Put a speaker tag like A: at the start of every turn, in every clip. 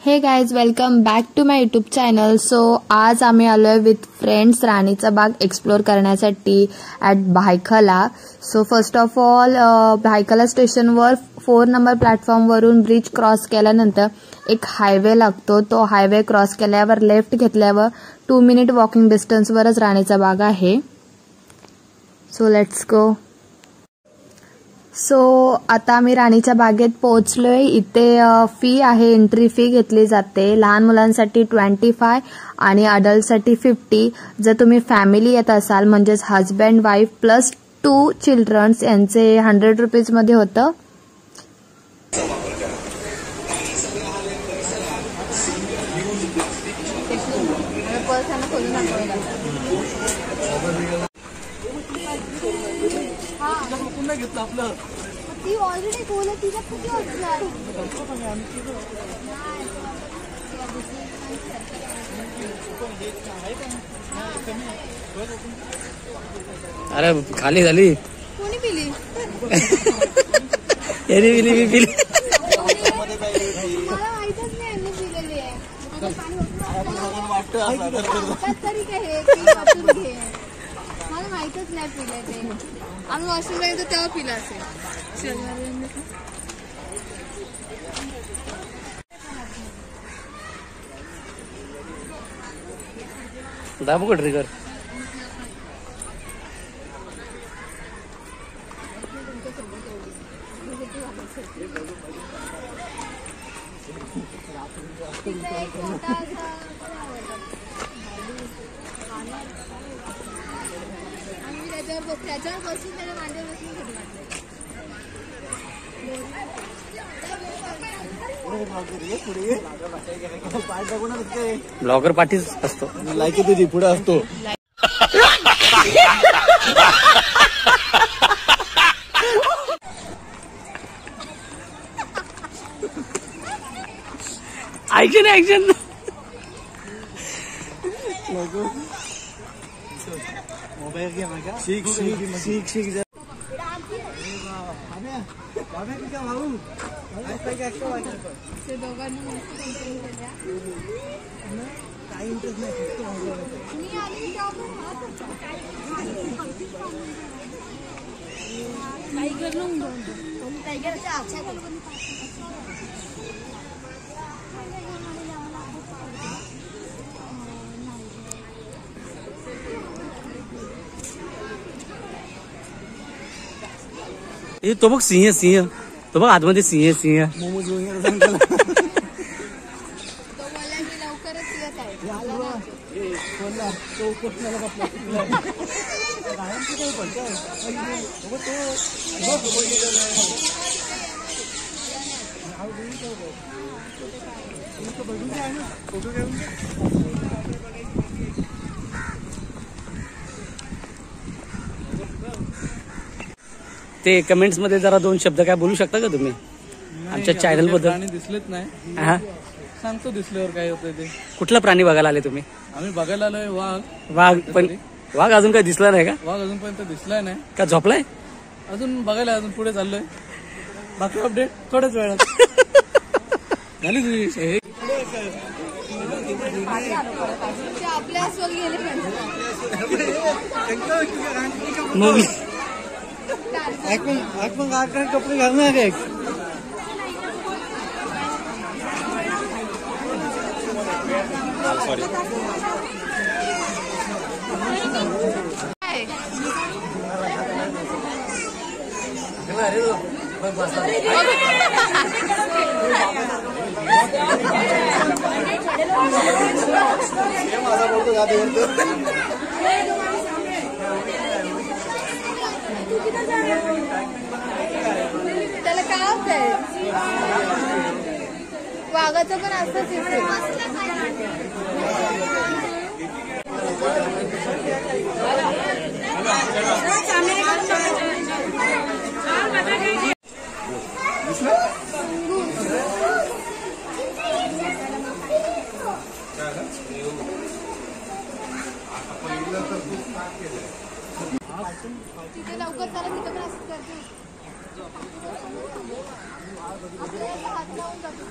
A: हे guys, welcome back to my YouTube channel. So आज आम्ही आलोय विथ फ्रेंड्स राणीचा बाग एक्सप्लोर करण्यासाठी at Byculla. So first of all Byculla स्टेशनवर 4 नंबर प्लॅटफॉर्मवरून ब्रिज क्रॉस केल्यानंतर एक हायवे लागतो. तो हायवे क्रॉस केल्यावर लेफ्ट घेतल्यावर 2 मिनिट वॉकिंग डिस्टन्सवरच राणीचा बाग आहे. So let's go. सो आता आम्ही राणीच्या बागेत पोहोचलोय. इथे फी आहे, एंट्री फी घेतली जाते. लहान मुलांसाठी 25 आणि अडल्टसाठी 50. जर तुम्ही फॅमिली येत असाल म्हणजेच हजबंड वाईफ प्लस 2 चिल्ड्रन्स यांचे 100 रुपीज मध्ये होतं.
B: ती ऑलरेडी बोलत तिला किती वाजलं.
C: अरे खाली झाली.
B: कोणी पिली?
C: याने पिली, मी पिली.
B: मला माहितच नाही यांनी पिलेली आहे. तरी काय हे वाचून घे. मला माहितच नाही पिले ते. आम्ही वॉशरूमला येतो तेव्हा पिलं असेल.
C: दाबू का ट्रिगर?
B: त्याच्यावर बसून त्याला मांडीवर बसून घरी
C: ब्लॉगर पाठीच असतो.
D: लायकी तुझी पुढे असतो.
C: Action action.
D: मोबाईल घे माझा. शिक शिक शिक शिक. काही इंटरेस्ट नाही.
C: तो बघ सिंह सिंह. तो बघ आतमध्ये सिंह सिंह.
D: मोमोज वगैरे
B: लवकरच येत आहे.
C: ते कमेंट्स मध्ये जरा 2 शब्द काय बोलू शकता का तुम्ही आमच्या चॅनल बद्दल?
D: प्राणी दिसलेच नाही.
C: हा,
D: सांगतो दिसल्यावर काय होतं ते.
C: कुठला प्राणी बघायला आले तुम्ही?
D: आम्ही बघायला आलोय वाघ.
C: वाघ? पण वाघ अजून काय दिसला नाही का?
D: वाघ अजूनपर्यंत दिसलाय नाही.
C: का झोपलाय?
D: अजून बघायला अजून पुढे चाललोय. बाकी अपडेट थोड्याच वेळात. झाली तुझी
B: आपल्या स्वर गेले
C: मूवी
D: मग आकार कपडे घालणार आहे. सॉरी.
B: त्याला काय होतंय? वाघाचं पण असंच येते. तिथे लवकर चला, तिथे पण असं करते. आपल्याला हात लावून जातो.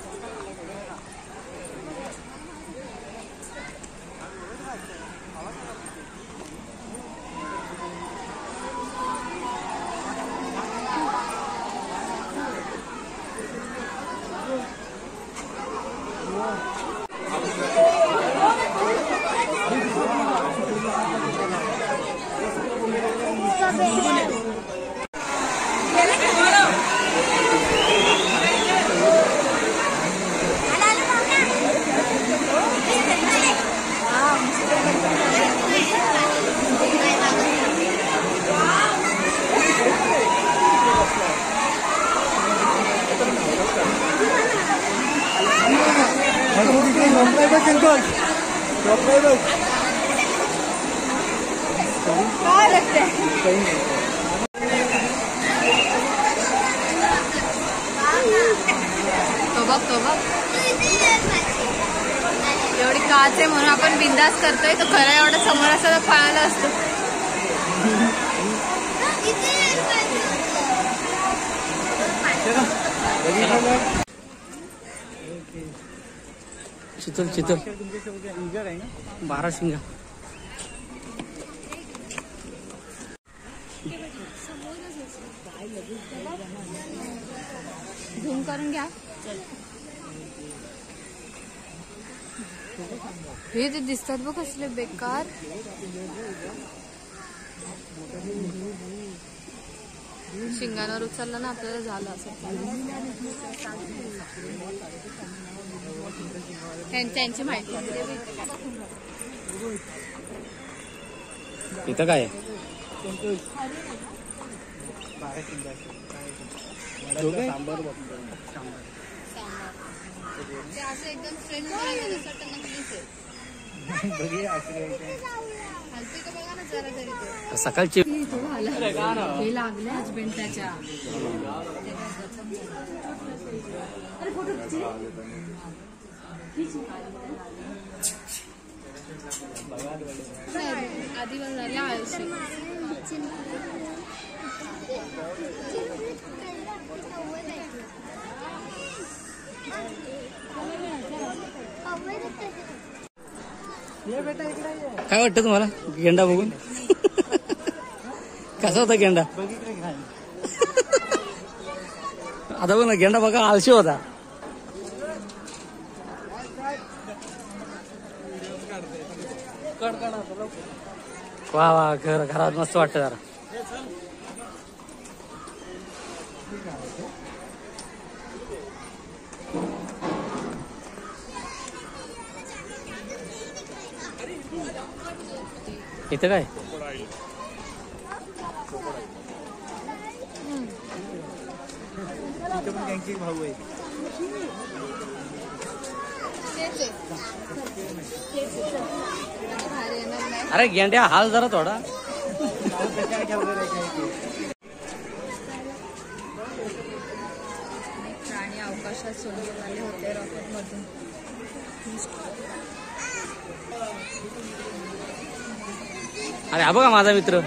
B: काय लागते
A: तो बघ एवढी काच आहे म्हणून आपण बिंदास करतोय. तो खरं एवढं समोर असं तर पळाला असतो.
C: चितल 12 शिंगा.
A: झूम करून घ्या. हे ते दिसतात बघ कसले बेकार. शिंगांवर उचललं ना आपल्याला झालं असं. त्यांची माहिती
C: इथं काय आहे?
B: ते असं एकदम स्ट्रेट हलते का बघा ना जरा तरी ते.
C: सकाळची
A: हे लागले हजबंड त्याच्या.
B: आधी झाले आयुष्य
C: काय वाटतं तुम्हाला गेंडा बघून? कसा होता गेंडा? आता बघ ना गेंडा बघा आळशी होता. वा वा घरात मस्त वाटतं जरा. इथं काय
D: भाऊ आहे.
C: अरे गेंड्या हाल जरा थोडा.
A: प्राणी अवकाशात सोडले आले होते रॉकेट मधून.
C: अरे हा बघा माझा मित्र.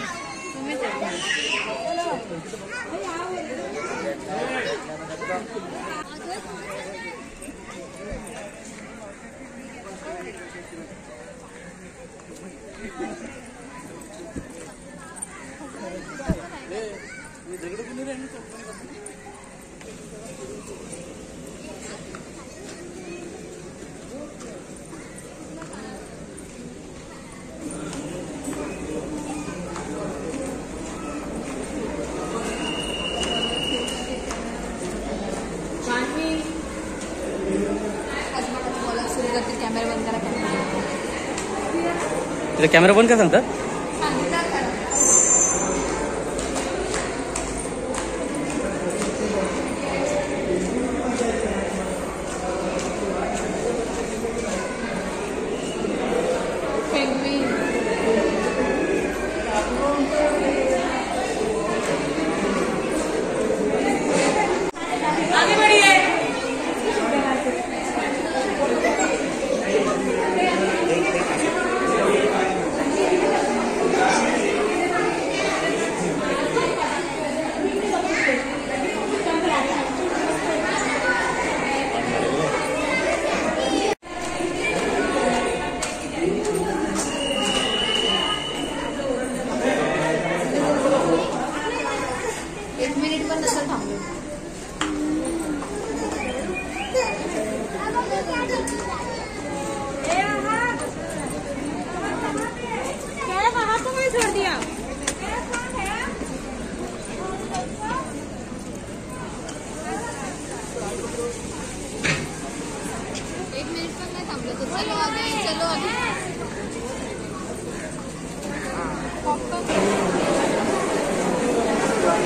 A: कॅमेरा बंद करा.
C: कॅमेरा बंद का सांगतात?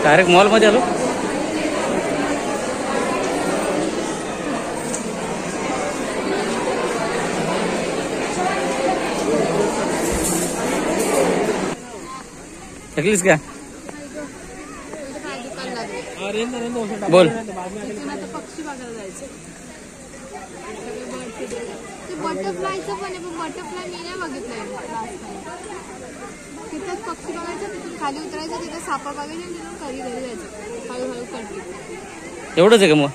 C: डायरेक्ट मॉल मध्ये आलो. थकलीस का? बोल.
B: पक्षी बघायला जायचं. ते बटरफ्लायचं पण आहे, पण बटरफ्लाय मी नाही बघितलंय. तिथंच पक्षी बघायचं, तिथून खाली उतरायचं, तिथं सापा बघायचं आणि तिथून घरी जायचं हळूहळू कंटिन्यू.
C: एवढंच आहे का मग?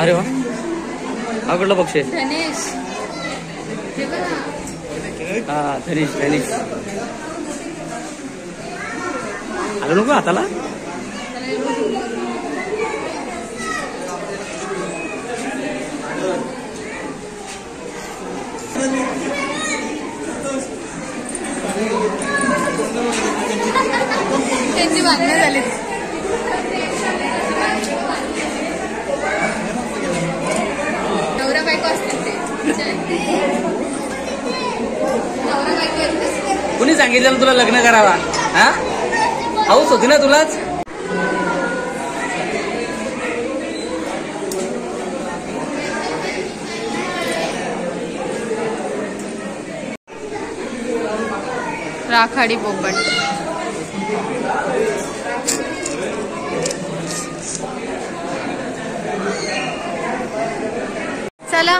C: अरे वा, हा कुठला पक्षी आहे?
B: धनेश.
C: हा धनेश. धनेश आलो नको हाताला.
B: त्यांची भांडणं झाली. नवरा बायको असतील ते. नवरा बायको.
C: कुणी सांगितलं तुला लग्न करावा? हा, हाऊस होती ना तुलाच.
A: राखाडी पोपट. चला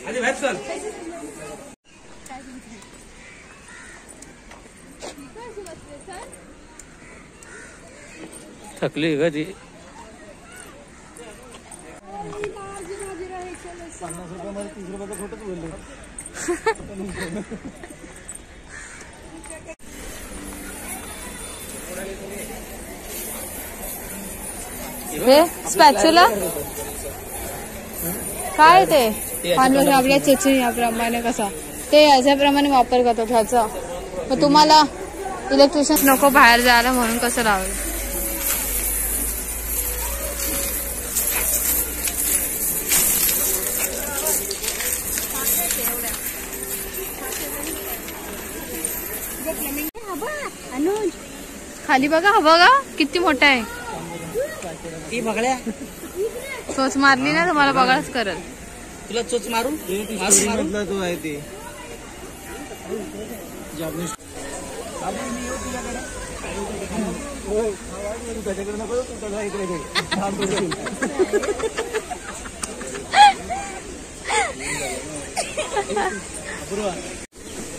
C: आधी बाहेर चल. थकली का ती?
D: 50 रुपयामध्ये 30 रुपयाचं खोटंच बोलले.
A: हे स्पॅच्युला काय ते पाणी आपल्या चेचणी याप्रमाणे कसा ते याच्याप्रमाणे वापर करतात ह्याचा. मग तुम्हाला इलेक्ट्रिशियन नको बाहेर जायला म्हणून कसं लावलं. खाली बघा, हा बघा किती मोठा आहे.
C: ती बघल्या
A: चोच मारली ना तुम्हाला बघाच करल.
C: तुला चोच मारू मारू.
D: तो आहे ते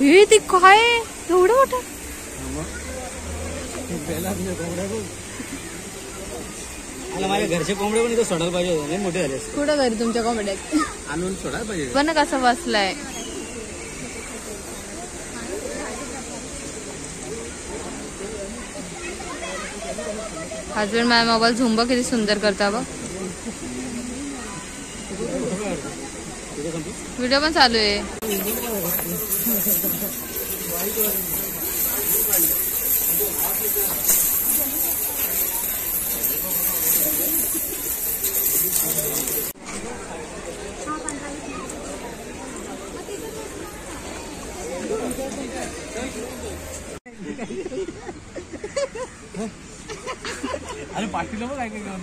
A: हे ती काय एवढं मोठं.
C: मला माझ्या घरचे कोंबडे पण इथं सोडायला पाहिजे होते, मोठे झाले.
A: कुठं घरी तुमच्या कोंबड्यात
C: आणून सोडायला पाहिजे.
A: पण कसं बसलाय. हजबंड माझा मोबाईल झुंब किती सुंदर करता बघ. व्हिडिओ पण चालू आहे.
D: अरे पाठीला बघ काय काय घेऊन.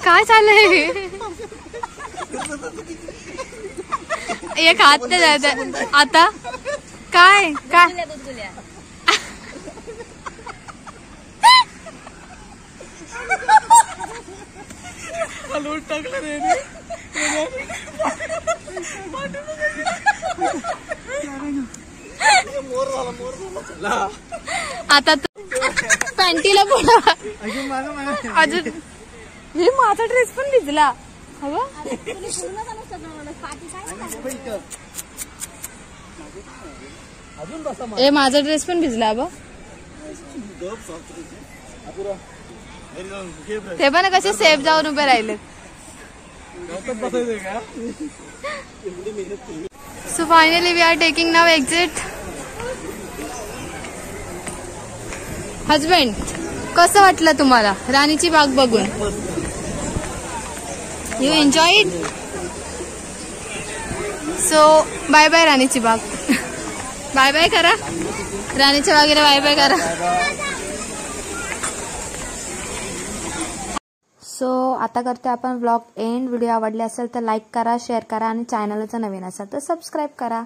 A: काय चाललंय. एक हात ते जायचं आता. काय काय
D: हलवून टाकलं रे.
A: आता पॅन्टीला पण अजून हे माझा ड्रेस पण भिजला. हवा ए माझा ड्रेस पण भिजला बघ. ते पण कसे सेफ जाऊन उभे राहिले.
B: So finally we are taking now exit. Husband, कसं वाटलं तुम्हाला राणीची बाग बघून? You enjoy it? So bye bye राणीची बाग. बाय बाय करा राणीच्या बागेला, बाय बाय करा.
A: सो आता करते आपण व्लॉग एंड. व्हिडिओ आवडले असेल तर लाईक करा, शेअर करा आणि चॅनलचं नवीन असेल तर सबस्क्राईब करा.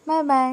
A: Bye bye.